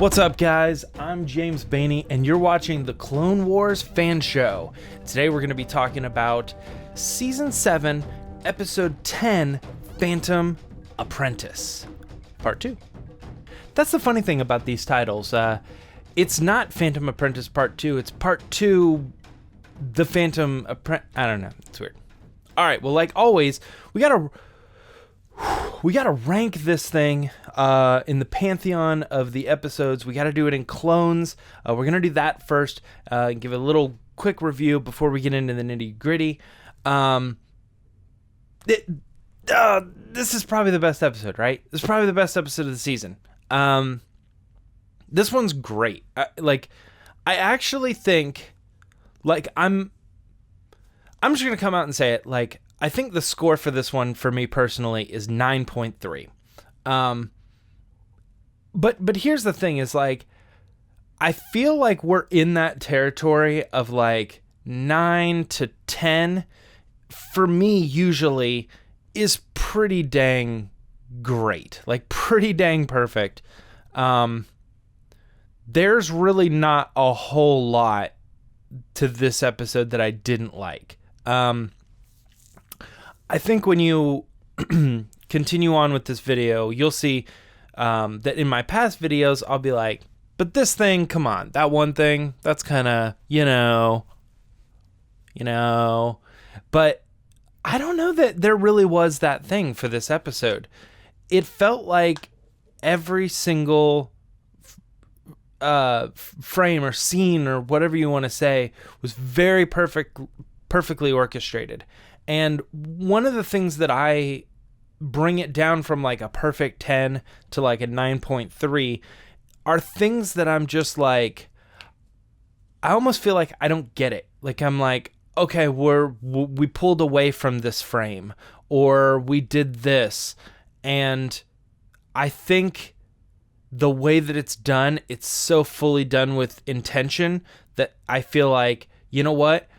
What's up, guys? I'm James Baney, and you're watching the Clone Wars fan show. Today we're going to be talking about Season 7, Episode 10, Phantom Apprentice, Part 2. That's the funny thing about these titles. It's not Phantom Apprentice Part 2, it's Part 2, The Phantom Apprentice. I don't know, it's weird. All right, well, like always, we gotta rank this thing in the pantheon of the episodes. We gotta do it in clones. We're gonna do that first. Give a little quick review before we get into the nitty gritty. This is probably the best episode, right? This is probably the best episode of the season. This one's great. I actually think, I'm just gonna come out and say it. I think the score for this one, for me personally, is 9.3. But here's the thing: is I feel like we're in that territory of 9 to 10. For me, usually, is pretty dang great, pretty dang perfect. There's really not a whole lot to this episode that I didn't like. I think when you continue on with this video, you'll see that in my past videos, I'll be like, but this thing, come on, that one thing, that's kind of, you know. But I don't know that there really was that thing for this episode. It felt like every single frame or scene or whatever you want to say was very perfectly orchestrated. And one of the things that I bring it down from a perfect 10 to a 9.3 are things that I'm just I almost feel like I don't get it. I'm okay, we pulled away from this frame, or we did this. And I think the way that it's done, it's so fully done with intention that I feel like, you know what?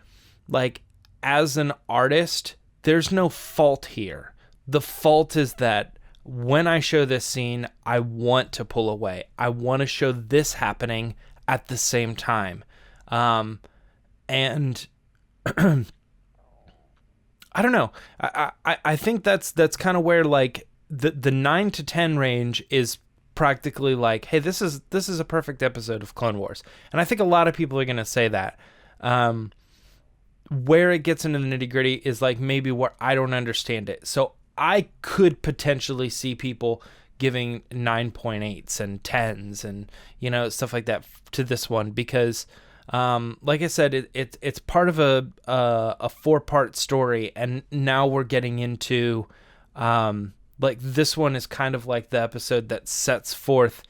As an artist, there's no fault here. The fault is that when I show this scene, I want to pull away. I want to show this happening at the same time. And I don't know. I think that's kind of where the 9 to 10 range is practically hey, this is a perfect episode of Clone Wars. And I think a lot of people are going to say that. Where it gets into the nitty gritty is maybe where I don't understand it. So I could potentially see people giving 9.8s and 10s and, stuff like that to this one because, like I said, it's part of a 4-part story. And now we're getting into, this one is kind of like the episode that sets forth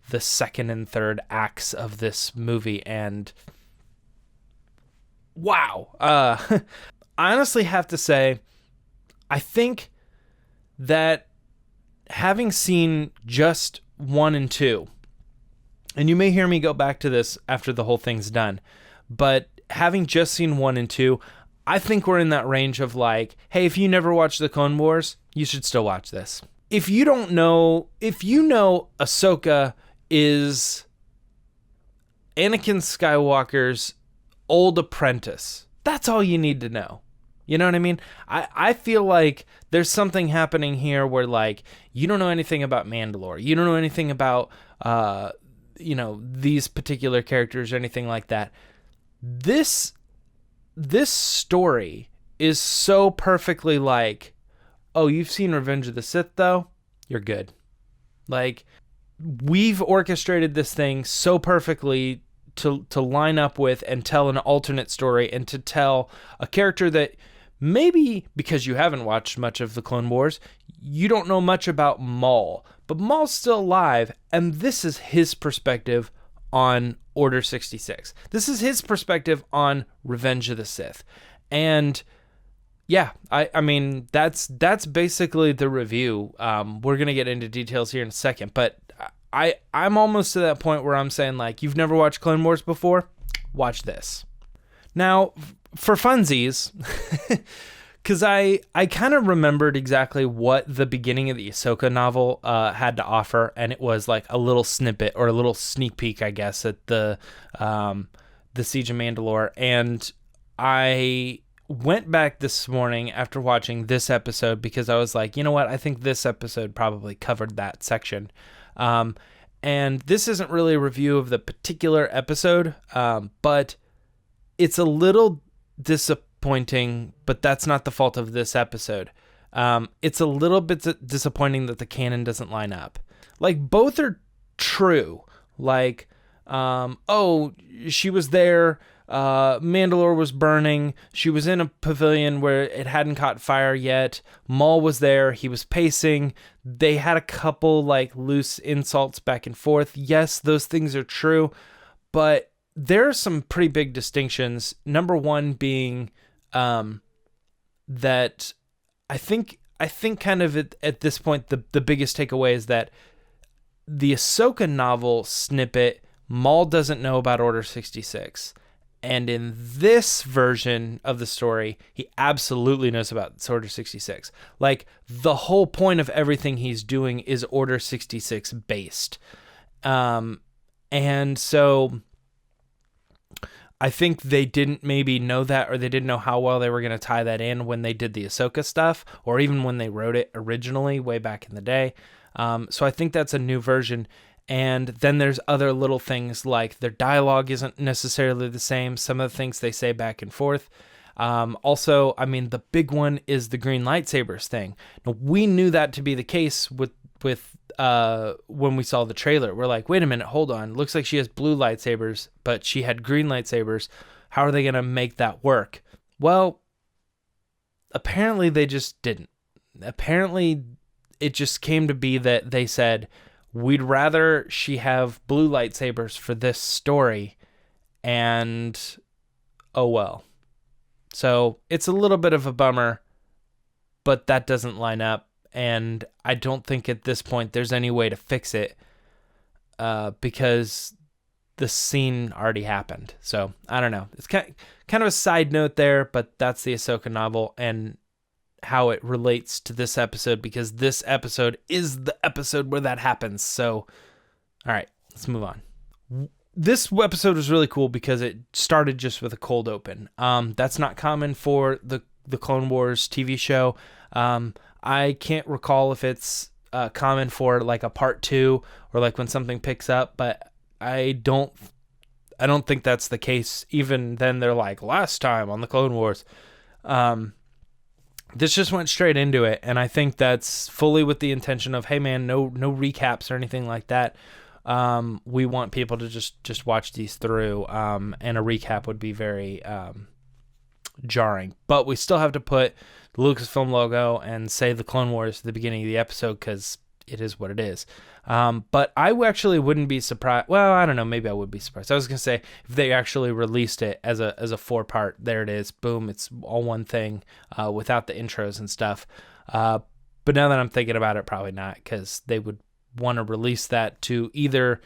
the second and third acts of this movie. And wow. I honestly have to say, I think that having seen just 1 and 2, and you may hear me go back to this after the whole thing's done, but having just seen 1 and 2, I think we're in that range of hey, if you never watched the Clone Wars, you should still watch this. If you know Ahsoka is Anakin Skywalker's old apprentice, that's all you need to know. You know what I mean? I feel like there's something happening here where you don't know anything about Mandalore. You don't know anything about these particular characters or anything like that. This story is so perfectly oh, you've seen Revenge of the Sith though? You're good. We've orchestrated this thing so perfectly to line up with and tell an alternate story and to tell a character that maybe because you haven't watched much of the Clone Wars, you don't know much about Maul, but Maul's still alive, and this is his perspective on Order 66. This is his perspective on Revenge of the Sith. And yeah, I mean, that's basically the review. We're going to get into details here in a second, but I'm almost to that point where I'm saying you've never watched Clone Wars before? Watch this. Now, for funsies, Because I kind of remembered exactly what the beginning of the Ahsoka novel had to offer, and it was like a little snippet or a little sneak peek, I guess, at the Siege of Mandalore. And I went back this morning after watching this episode because I was like, you know what? I think this episode probably covered that section. And this isn't really a review of the particular episode, but it's a little disappointing, but that's not the fault of this episode. It's a little bit disappointing that the canon doesn't line up. Like, both are true. Like, oh, she was there, Mandalore was burning, she was in a pavilion where it hadn't caught fire yet, Maul was there, he was pacing, they had a couple, like, loose insults back and forth. Yes, those things are true, but there are some pretty big distinctions. Number one being that I think kind of at this point the biggest takeaway is that the Ahsoka novel snippet, Maul doesn't know about Order 66. And in this version of the story, he absolutely knows about Order 66. Like, the whole point of everything he's doing is Order 66 based. And so I think they didn't maybe know that, or they didn't know how well they were going to tie that in when they did the Ahsoka stuff, or even when they wrote it originally way back in the day. So I think that's a new version. And then there's other little things like their dialogue isn't necessarily the same. Some of the things they say back and forth. Also, I mean, the big one is the green lightsabers thing. Now, we knew that to be the case with when we saw the trailer. We're like, wait a minute, hold on. Looks like she has blue lightsabers, but she had green lightsabers. How are they going to make that work? Well, apparently they just didn't. Apparently it just came to be that they said, we'd rather she have blue lightsabers for this story, and oh well. So it's a little bit of a bummer, but that doesn't line up, and I don't think at this point there's any way to fix it because the scene already happened. So I don't know. It's kind of a side note there, but that's the Ahsoka novel and how it relates to this episode, because this episode is the episode where that happens. So, all right, let's move on. This episode was really cool because it started just with a cold open. That's not common for the Clone Wars TV show. I can't recall if it's common for like a part 2 or like when something picks up, but I don't think that's the case. Even then, they're like, last time on the Clone Wars. This just went straight into it, and I think that's fully with the intention of, hey man, no recaps or anything like that. We want people to just watch these through, and a recap would be very jarring. But we still have to put the Lucasfilm logo and say the Clone Wars at the beginning of the episode because it is what it is. But I actually wouldn't be surprised. Well, I don't know. Maybe I would be surprised. I was going to say if they actually released it as a 4-part, there it is. Boom. It's all one thing without the intros and stuff. But now that I'm thinking about it, probably not, because they would want to release that to either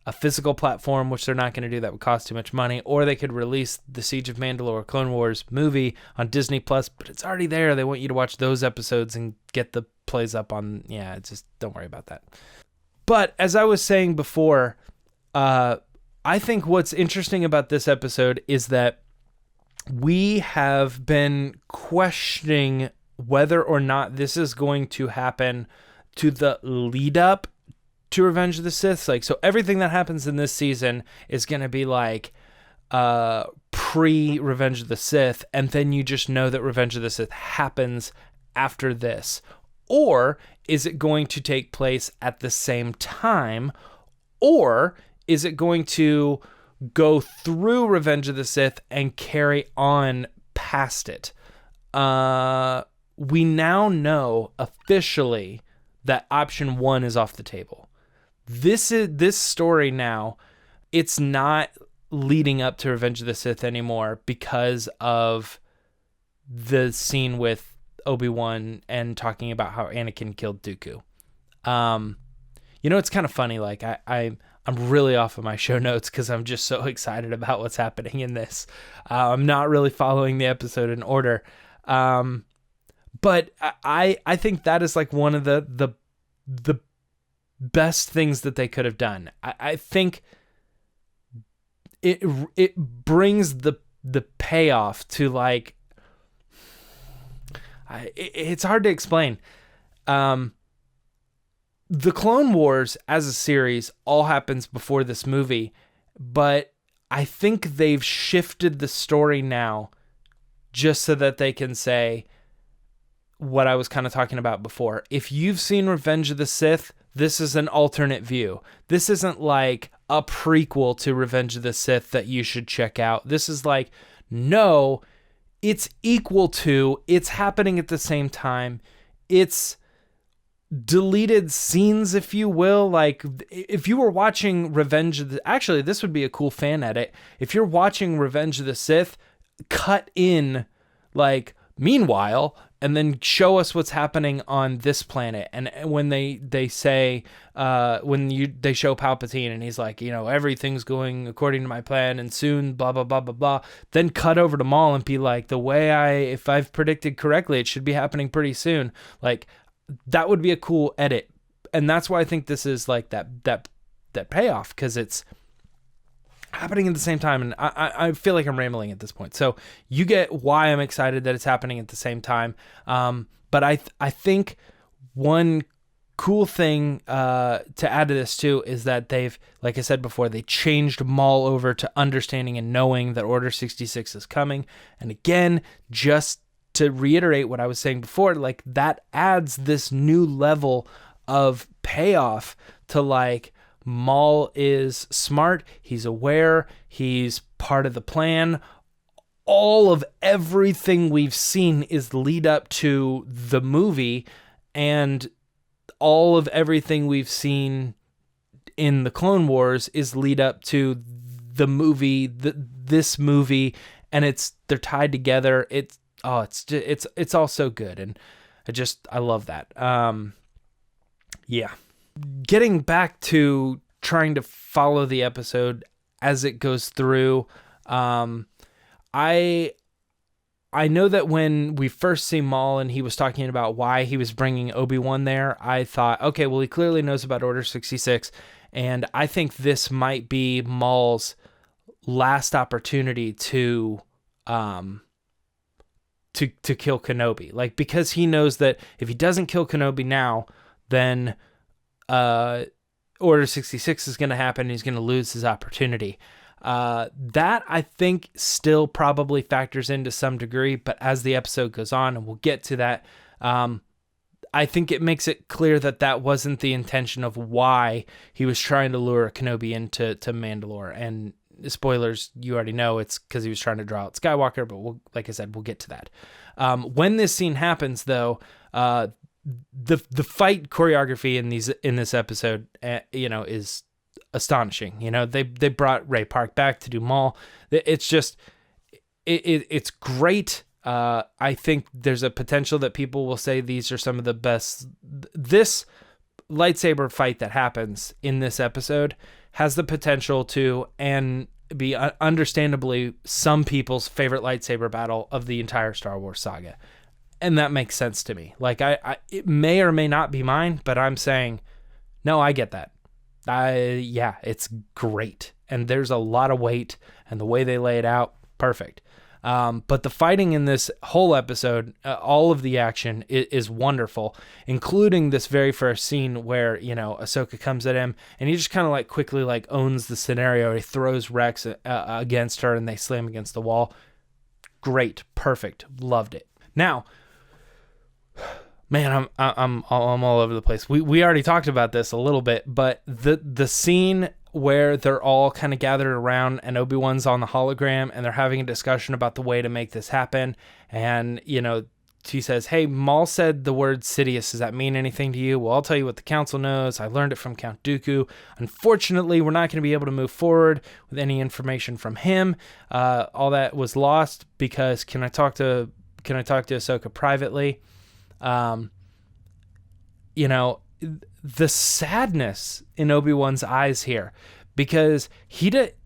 a physical platform, which they're not going to do. That would cost too much money. Or they could release the Siege of Mandalore Clone Wars movie on Disney Plus, but it's already there. They want you to watch those episodes and get the plays up on. Yeah, just don't worry about that. But as I was saying before, I think what's interesting about this episode is that we have been questioning whether or not this is going to happen to the lead up to Revenge of the Sith. Like, so everything that happens in this season is going to be like pre-Revenge of the Sith, and then you just know that Revenge of the Sith happens after this. Or is it going to take place at the same time? Or is it going to go through Revenge of the Sith and carry on past it? We now know officially that option 1 is off the table. This story now, it's not leading up to Revenge of the Sith anymore because of the scene with Obi-Wan and talking about how Anakin killed Dooku. It's kind of funny. Like I'm really off of my show notes because I'm just so excited about what's happening in this. I'm not really following the episode in order. But I think that is like one of the best things that they could have done. I think it brings the payoff to like, it's hard to explain. The Clone Wars as a series all happens before this movie, but I think they've shifted the story now just so that they can say what I was kind of talking about before. If you've seen Revenge of the Sith, this is an alternate view. This isn't like a prequel to Revenge of the Sith that you should check out. This is like, no, it's equal to, it's happening at the same time. It's deleted scenes, if you will. Like, if you were watching Revenge of the... Actually, this would be a cool fan edit. If you're watching Revenge of the Sith, cut in, like, meanwhile, and then show us what's happening on this planet. And when they say, they show Palpatine and he's like, everything's going according to my plan and soon blah, blah, blah, blah, blah. Then cut over to Maul and be like, if I've predicted correctly, it should be happening pretty soon. Like, that would be a cool edit. And that's why I think this is like that payoff, because it's happening at the same time. And I feel like I'm rambling at this point. So you get why I'm excited that it's happening at the same time. But I think one cool thing to add to this too is that they've, like I said before, they changed Maul over to understanding and knowing that Order 66 is coming. And again, just to reiterate what I was saying before, like, that adds this new level of payoff to, like, Maul is smart, he's aware, he's part of the plan. All of everything we've seen is lead up to the movie, and all of everything we've seen in the Clone Wars is lead up to the movie, this movie, and they're tied together. It's all so good, and I love that. Yeah. Getting back to trying to follow the episode as it goes through, I know that when we first see Maul and he was talking about why he was bringing Obi-Wan there, I thought, okay, well, he clearly knows about Order 66, and I think this might be Maul's last opportunity to kill Kenobi. Like, because he knows that if he doesn't kill Kenobi now, then Order 66 is going to happen and he's going to lose his opportunity. That, I think, still probably factors into some degree, but as the episode goes on, and we'll get to that, I think it makes it clear that that wasn't the intention of why he was trying to lure Kenobi into Mandalore. And spoilers, you already know it's because he was trying to draw out Skywalker, but like I said, we'll get to that. When this scene happens, though, the fight choreography in this episode, is astonishing. They brought Ray Park back to do Maul. It's just, it's great. I think there's a potential that people will say these are some of the best. This lightsaber fight that happens in this episode has the potential to, and be understandably, some people's favorite lightsaber battle of the entire Star Wars saga. And that makes sense to me. Like, it may or may not be mine, but I'm saying, no, I get that. It's great. And there's a lot of weight, and the way they lay it out, perfect. But the fighting in this whole episode, all of the action is wonderful, including this very first scene where, Ahsoka comes at him and he just kind of like quickly like owns the scenario. He throws Rex against her and they slam against the wall. Great. Perfect. Loved it. Now, man, I'm all over the place. We already talked about this a little bit, but the scene where they're all kind of gathered around and Obi-Wan's on the hologram and they're having a discussion about the way to make this happen. And, she says, hey, Maul said the word Sidious. Does that mean anything to you? Well, I'll tell you what the council knows. I learned it from Count Dooku. Unfortunately, we're not going to be able to move forward with any information from him. All that was lost because can I talk to Ahsoka privately? The sadness in Obi-Wan's eyes here, because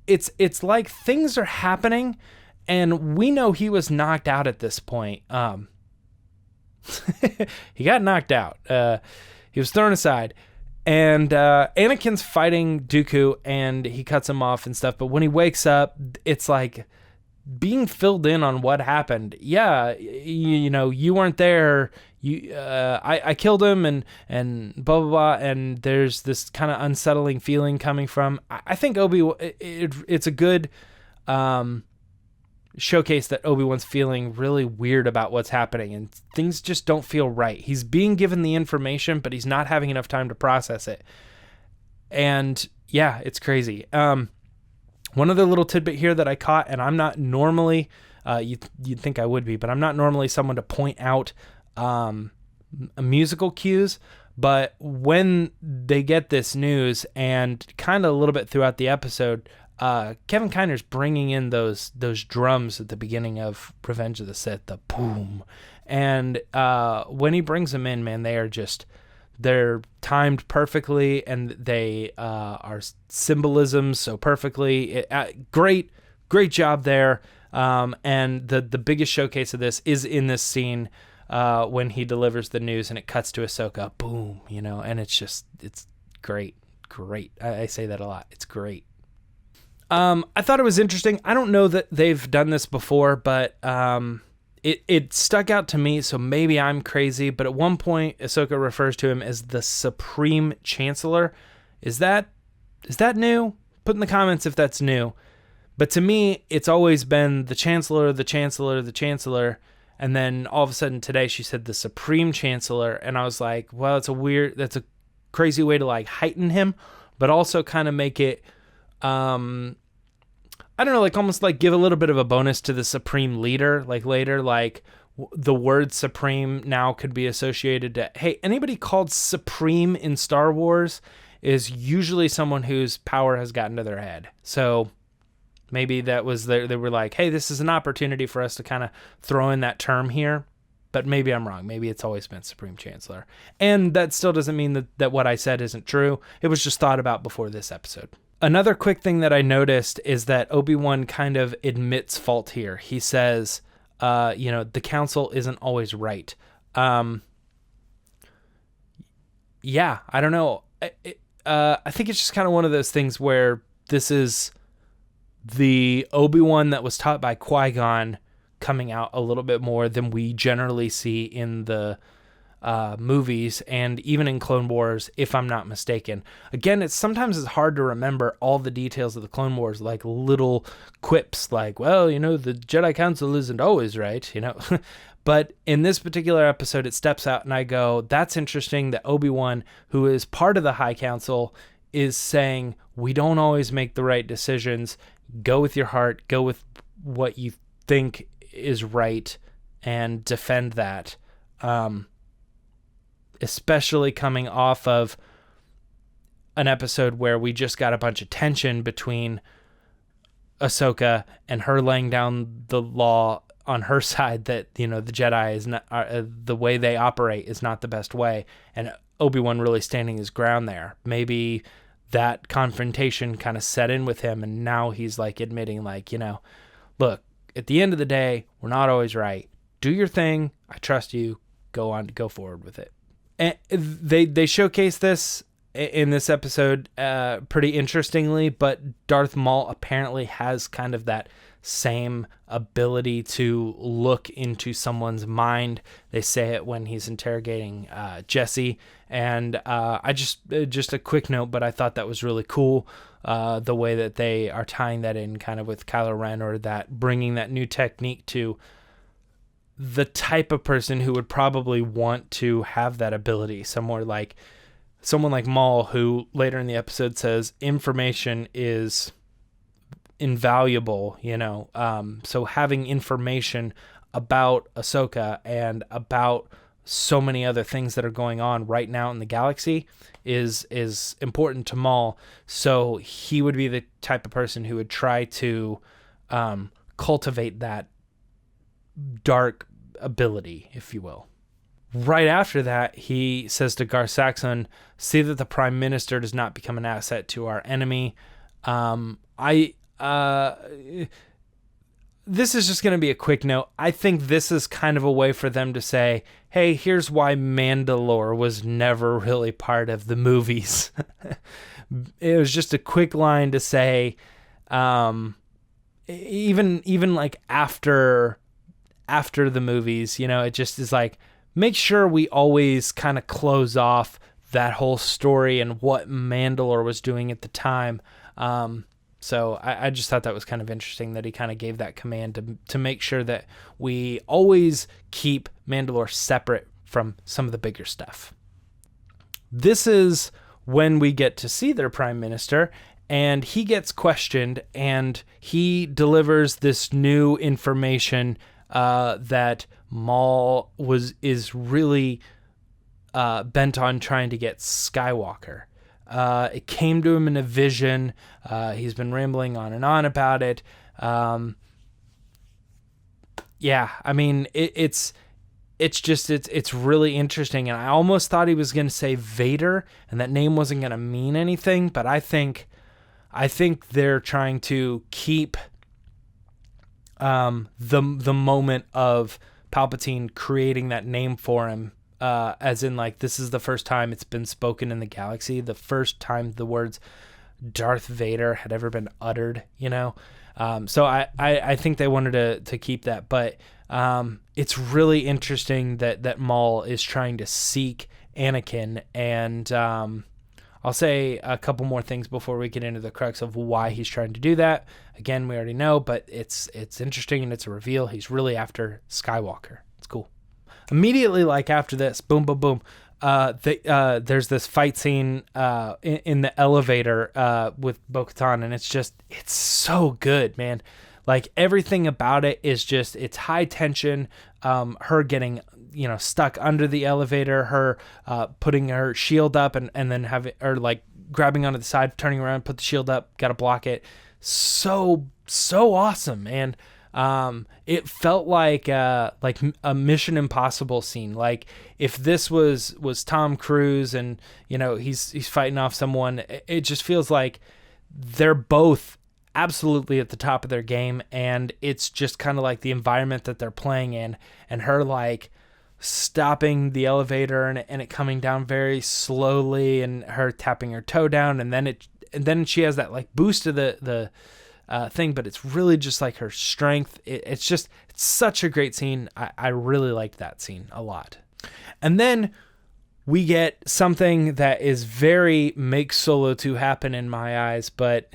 it's like things are happening and we know he was knocked out at this point. He got knocked out. He was thrown aside. And Anakin's fighting Dooku, and he cuts him off and stuff. But when he wakes up, it's like being filled in on what happened. Yeah, you know, you weren't there. I killed him, and blah, blah, blah. And there's this kind of unsettling feeling coming from. I think it's a good showcase that Obi-Wan's feeling really weird about what's happening, and things just don't feel right. He's being given the information, but he's not having enough time to process it. And yeah, it's crazy. One other little tidbit here that I caught, and I'm not normally, you'd think I would be, but I'm not normally someone to point out musical cues. But when they get this news, and kind of a little bit throughout the episode, Kevin Kiner's bringing in those drums at the beginning of Revenge of the Sith, the boom. And when he brings them in, man, they're timed perfectly, and they are symbolisms so perfectly. Great job there. And the biggest showcase of this is in this scene when he delivers the news, and it cuts to Ahsoka, boom, you know, and it's great. I say that a lot. It's great. I thought it was interesting. I don't know that they've done this before, but it stuck out to me, so maybe I'm crazy. But at one point, Ahsoka refers to him as the Supreme Chancellor. Is that new? Put in the comments if that's new. But to me, it's always been the Chancellor, the Chancellor, the Chancellor. And then all of a sudden today, she said the Supreme Chancellor. And I was like, well, that's a crazy way to like heighten him, but also kind of make it, I don't know, like almost like give a little bit of a bonus to the Supreme Leader. Like later, like the word Supreme now could be associated to, hey, anybody called Supreme in Star Wars is usually someone whose power has gotten to their head. So maybe that was they were like, hey, this is an opportunity for us to kind of throw in that term here. But maybe I'm wrong. Maybe it's always been Supreme Chancellor. And that still doesn't mean that what I said isn't true. It was just thought about before this episode. Another quick thing that I noticed is that Obi-Wan kind of admits fault here. He says, the council isn't always right. Yeah, I don't know. I think it's just kind of one of those things where this is the Obi-Wan that was taught by Qui-Gon coming out a little bit more than we generally see in the movies and even in Clone Wars, if I'm not mistaken. Again, sometimes it's hard to remember all the details of the Clone Wars, like little quips like, well, the Jedi Council isn't always right, But in this particular episode, it steps out and I go, that's interesting that Obi-Wan, who is part of the High Council, is saying, we don't always make the right decisions. Go with your heart, go with what you think is right, and defend that. Especially coming off of an episode where we just got a bunch of tension between Ahsoka and her laying down the law on her side that, the Jedi is not, the way they operate is not the best way. And Obi-Wan really standing his ground there. Maybe that confrontation kind of set in with him. And now he's like admitting like, look, at the end of the day, we're not always right. Do your thing. I trust you. Go forward with it. And they showcase this in this episode pretty interestingly, but Darth Maul apparently has kind of that same ability to look into someone's mind. They say it when he's interrogating Jesse, and I just a quick note, but I thought that was really cool, the way that they are tying that in kind of with Kylo Ren, or that bringing that new technique to the type of person who would probably want to have that ability. Someone like Maul, who later in the episode says information is invaluable, so having information about Ahsoka and about so many other things that are going on right now in the galaxy is important to Maul. So he would be the type of person who would try to cultivate that dark ability, if you will. Right after that, he says to Gar Saxon, see that the Prime Minister does not become an asset to our enemy. This is just going to be a quick note. I think this is kind of a way for them to say, hey, here's why Mandalore was never really part of the movies. It was just a quick line to say, even like after the movies, you know, it just is like, make sure we always kind of close off that whole story and what Mandalore was doing at the time. So I just thought that was kind of interesting that he kind of gave that command to make sure that we always keep Mandalore separate from some of the bigger stuff. This is when we get to see their prime minister, and he gets questioned, and he delivers this new information that Maul is really bent on trying to get Skywalker. It came to him in a vision. He's been rambling on and on about it. Yeah, I mean, it's really interesting. And I almost thought he was going to say Vader and that name wasn't going to mean anything, but I think they're trying to keep the moment of Palpatine creating that name for him, as in, like, this is the first time it's been spoken in the galaxy, the first time the words Darth Vader had ever been uttered, you know? So I think they wanted to keep that, but it's really interesting that Maul is trying to seek Anakin, and I'll say a couple more things before we get into the crux of why he's trying to do that. Again, we already know, but it's interesting and it's a reveal. He's really after Skywalker. It's cool. Immediately, like after this, boom, boom, boom, there's this fight scene in the elevator with Bo-Katan, and it's so good, man. Like, everything about it is just, it's high tension. Her getting, you know, stuck under the elevator, her putting her shield up and then having, or like grabbing onto the side, turning around, put the shield up, gotta block it. So awesome, man. It felt like a Mission Impossible scene. Like, if this was Tom Cruise and, you know, he's fighting off someone, it just feels like they're both absolutely at the top of their game, and it's just kind of like the environment that they're playing in, and her like stopping the elevator and it coming down very slowly, and her tapping her toe down, and then she has that like boost to the thing, but it's really just like her strength. It's such a great scene. I really liked that scene a lot. And then we get something that is very make Solo 2 happen in my eyes, but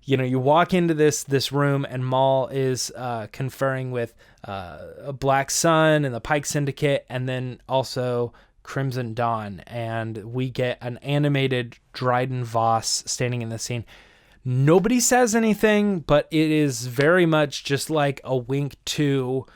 you know, you walk into this room and Maul is conferring with a Black Sun and the Pike Syndicate, and then also Crimson Dawn, and we get an animated Dryden Voss standing in the scene. Nobody says anything, but it is very much just like a wink to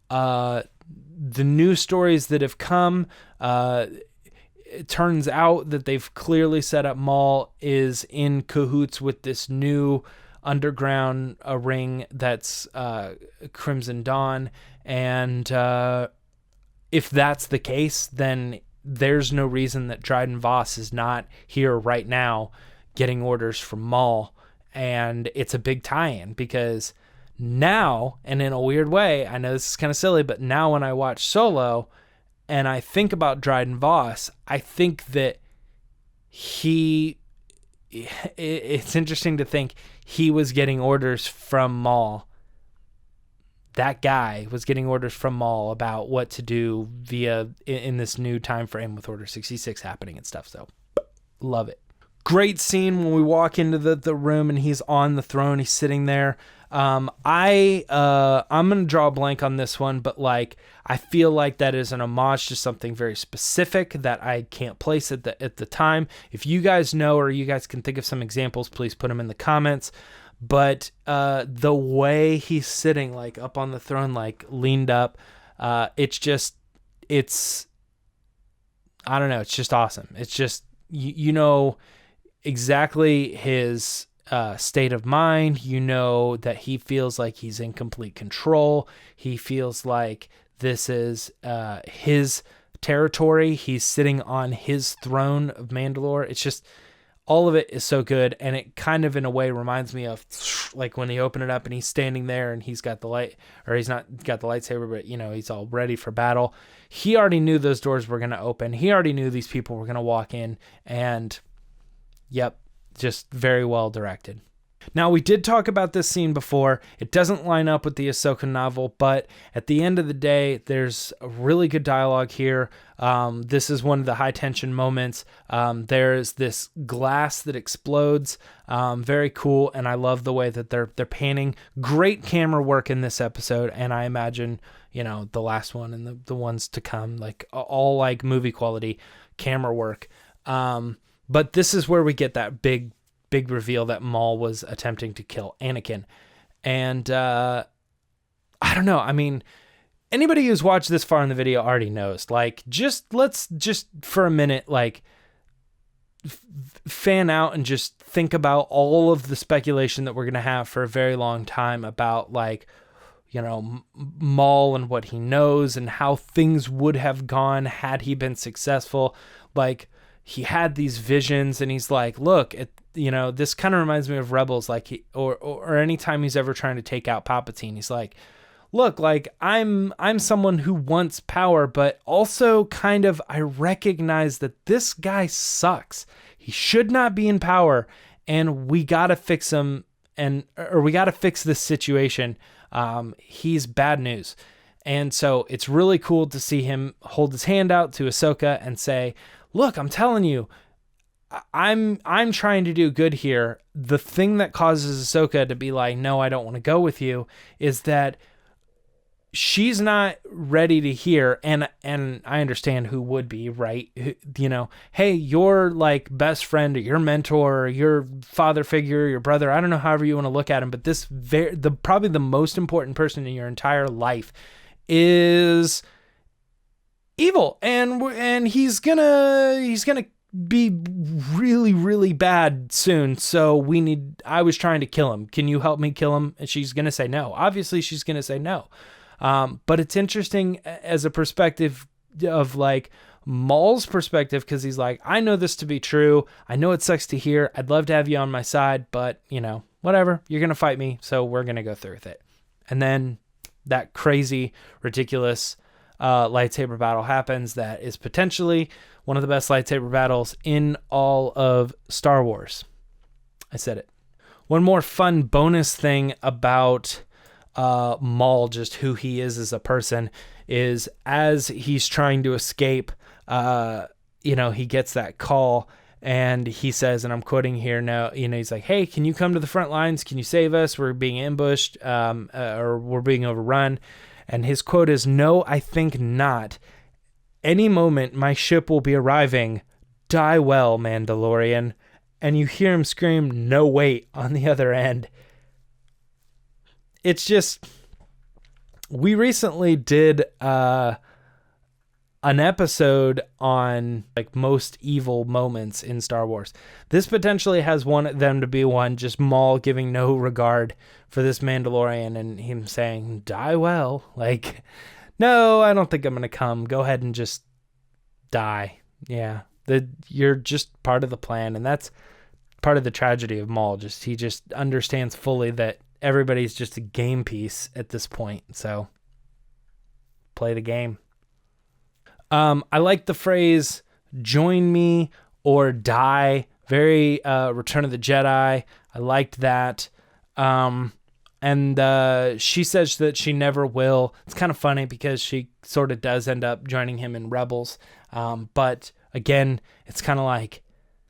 the new stories that have come. It turns out that they've clearly set up Maul is in cahoots with this new underground ring that's Crimson Dawn. And if that's the case, then there's no reason that Dryden Voss is not here right now getting orders from Maul. And it's a big tie-in, because now, and in a weird way, I know this is kind of silly, but now when I watch Solo and I think about Dryden Voss, I think that it's interesting to think he was getting orders from Maul. That guy was getting orders from Maul about what to do in this new time frame with Order 66 happening and stuff. So, love it. Great scene when we walk into the room and he's on the throne. He's sitting there. I'm gonna draw a blank on this one, but like, I feel like that is an homage to something very specific that I can't place at the time. If you guys know, or you guys can think of some examples, please put them in the comments. But the way he's sitting, like up on the throne, like leaned up, it's I don't know, it's just awesome. It's just, you know exactly his state of mind. You know that he feels like he's in complete control. He feels like this is his territory. He's sitting on his throne of Mandalore. It's just, all of it is so good, and it kind of in a way reminds me of like when they open it up and he's standing there and he's got the light, or he's not got the lightsaber, but he's all ready for battle. He already knew those doors were going to open. He already knew these people were going to walk in, and yep, just very well directed. Now, we did talk about this scene before. It doesn't line up with the Ahsoka novel, but at the end of the day, there's a really good dialogue here. This is one of the high tension moments. There's this glass that explodes. Very cool, and I love the way that they're panning. Great camera work in this episode, and I imagine, the last one and the ones to come, like all like movie quality camera work. But this is where we get that big reveal that Maul was attempting to kill Anakin. And I don't know. I mean, anybody who's watched this far in the video already knows. Like, let's just for a minute, like, fan out and just think about all of the speculation that we're going to have for a very long time about, like, Maul and what he knows and how things would have gone had he been successful. Like, he had these visions and he's like, look, this kind of reminds me of Rebels, like or anytime he's ever trying to take out Palpatine, he's like, look, like I'm someone who wants power, but also kind of I recognize that this guy sucks. He should not be in power, and we got to fix him, or we got to fix this situation. He's bad news. And so it's really cool to see him hold his hand out to Ahsoka and say, look, I'm telling you, I'm trying to do good here. The thing that causes Ahsoka to be like, no, I don't want to go with you, is that she's not ready to hear. And I understand who would be, right? Hey, your like best friend or your mentor or your father figure, your brother, I don't know, however you want to look at him, but this probably the most important person in your entire life is evil, and he's gonna be really, really bad soon. So I was trying to kill him. Can you help me kill him? And she's gonna say no. Obviously she's gonna say no. But it's interesting as a perspective of like Maul's perspective, because he's like, I know this to be true. I know it sucks to hear. I'd love to have you on my side, but whatever, you're gonna fight me, so we're gonna go through with it. And then that crazy, ridiculous lightsaber battle happens. That is potentially one of the best lightsaber battles in all of Star Wars. I said it. One more fun bonus thing about Maul, just who he is as a person, is as he's trying to escape, he gets that call and he says, and I'm quoting here now, he's like, hey, can you come to the front lines? Can you save us? We're being ambushed, or we're being overrun. And his quote is, no, I think not. Any moment my ship will be arriving. Die well, Mandalorian. And you hear him scream, no, wait, on the other end. It's just, we recently did an episode on like most evil moments in Star Wars. This potentially has them to be one, just Maul giving no regard for this Mandalorian and him saying, die well. Like, no, I don't think I'm going to come. Go ahead and just die. Yeah, you're just part of the plan. And that's part of the tragedy of Maul. He just understands fully that everybody's just a game piece at this point. So play the game. I like the phrase, join me or die. Very Return of the Jedi. I liked that. And she says that she never will. It's kind of funny because she sort of does end up joining him in Rebels. But again, it's kind of like,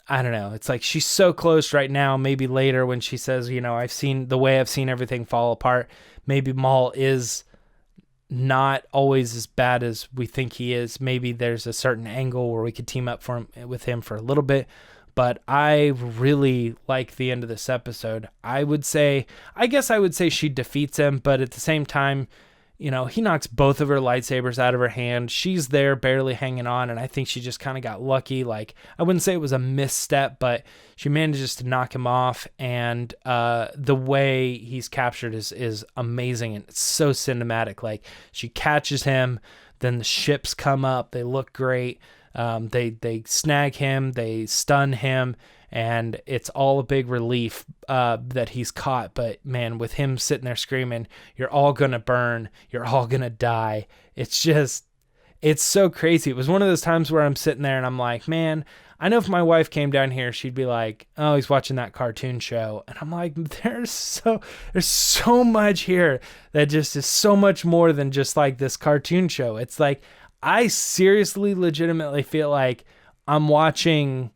I don't know. It's like she's so close right now. Maybe later when she says, I've seen everything fall apart. Maybe Maul is not always as bad as we think he is. Maybe there's a certain angle where we could team up with him for a little bit. But I really like the end of this episode. I guess I would say she defeats him, but at the same time, he knocks both of her lightsabers out of her hand. She's there barely hanging on, and I think she just kind of got lucky. Like, I wouldn't say it was a misstep, but she manages to knock him off, and the way he's captured is amazing, and it's so cinematic. Like, she catches him, then the ships come up, they look great. They snag him, they stun him, and it's all a big relief that he's caught. But man, with him sitting there screaming, "You're all gonna burn, you're all gonna die," it's so crazy. It was one of those times where I'm sitting there and I'm like, man, I know if my wife came down here, she'd be like, "Oh, he's watching that cartoon show." And I'm like, there's so much here that just is so much more than just like this cartoon show. It's like, I seriously, legitimately feel like I'm watching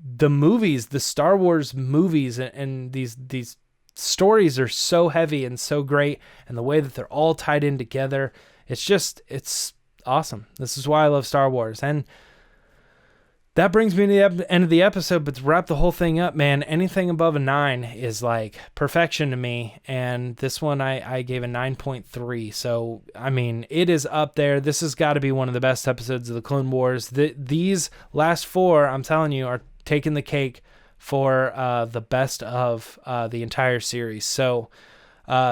the movies, the Star Wars movies, and these stories are so heavy and so great, and the way that they're all tied in together, it's awesome. This is why I love Star Wars. And that brings me to the end of the episode, but to wrap the whole thing up, man, anything above a 9 is like perfection to me. And this one I gave a 9.3. So, I mean, it is up there. This has got to be one of the best episodes of the Clone Wars. These last 4, I'm telling you, are taking the cake for the best of the entire series. So,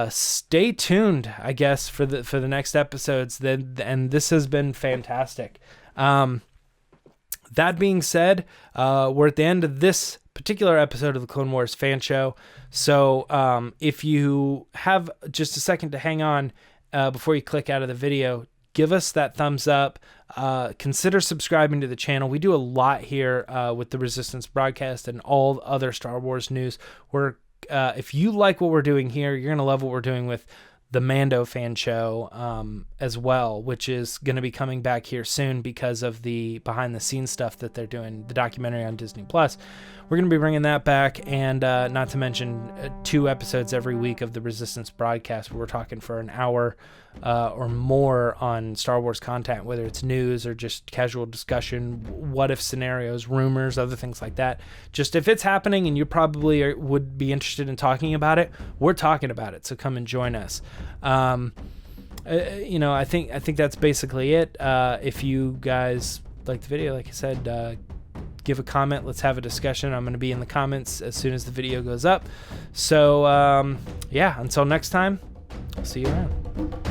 stay tuned, I guess, for the next episodes. And this has been fantastic. That being said, we're at the end of this particular episode of the Clone Wars fan show. So if you have just a second to hang on before you click out of the video, give us that thumbs up. Consider subscribing to the channel. We do a lot here with the Resistance broadcast and all other Star Wars news. If you like what we're doing here, you're going to love what we're doing with the Mando fan show as well, which is going to be coming back here soon because of the behind the scenes stuff that they're doing, the documentary on Disney Plus. We're going to be bringing that back, and not to mention 2 episodes every week of the Resistance broadcast where we're talking for an hour or more on Star Wars content, whether it's news or just casual discussion, what if scenarios, rumors, other things like that. Just if it's happening and you probably would be interested in talking about it, we're talking about it. So come and join us. I think that's basically it. If you guys like the video, like I said, give a comment. Let's have a discussion. I'm going to be in the comments as soon as the video goes up. So, until next time, I'll see you around.